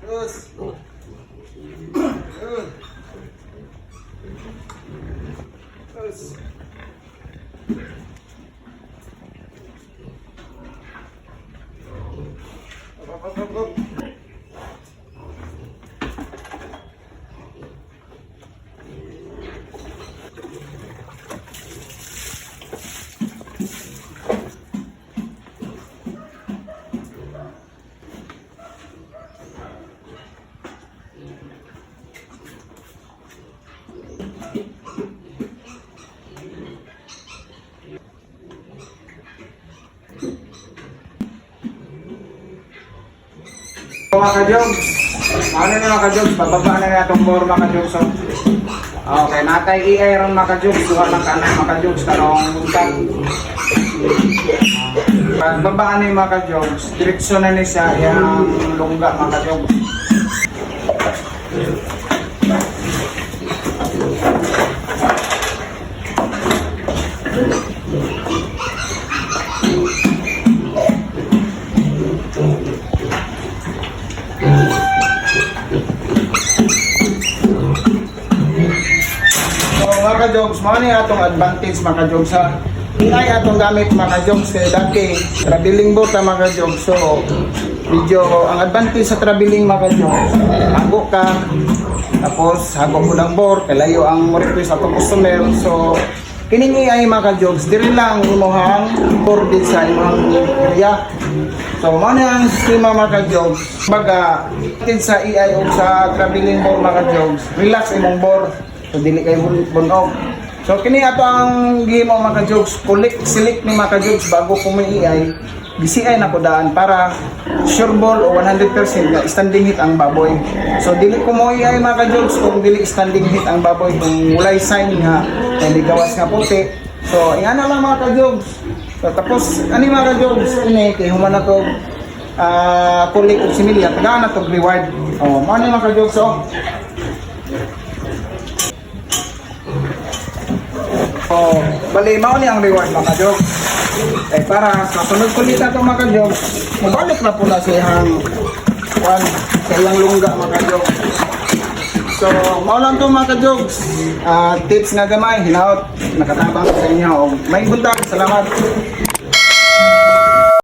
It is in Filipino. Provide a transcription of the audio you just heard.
Terus. Terus. Up. Mga ka-jogs, ano na mga ka-jogs, bababa na na itong more mga ka-jogs. Okay, natay i-iron mga ka-jogs, duha lang ka na mga ka-jogs, karong buntag. Babaan na yung mga ka-jogs, direksyon na niya yung lungga mga ka-jogs. Mga ka-jogs, mga niya itong advantage mga ka-jogs ha. Ingay atong gamit mga ka-jogs kaya dati traveling boat na mga ka-jogs. So, medyo ang advantage sa traveling mga ka-jogs, hago ka, tapos hago mo ng board, kalayo ang request atong customer. So, kiningi ay mga ka-jogs, diri lang imuhang boarded sa imong area. So, mga niya ang sistema mga ka-jogs, baga, sa EI o sa traveling board mga ka-jogs, relax imong board. So dili kay bunog. So kini ato ang gihimo mga ka-jogs, select ni mga ka-jogs bago kumiiay. BCI na ko daan para sure ball o 100% na standing hit ang baboy. So dili ko mo iay mga ka-jogs kung dili standing hit ang baboy, kung walay sign nga hindi gawas nga puti. So ingana lang mga ka-jogs. So tapos ani mga ka-jogs, ini kay human na to kulik og similya, tagaan na to reward. Oh, mao ni mga ka-jogs oh. Oh, bali mao ni ang reward mga ka-jogs. Para sa sunod ko dito itong mga ka-jogs, mabalik na pula sa iyang sa iyang lungga mga ka-jogs. So, mao lang itong mga ka-jogs. Tips nga gamay, hinaot, nakatabang sa inyo. May buntag, salamat.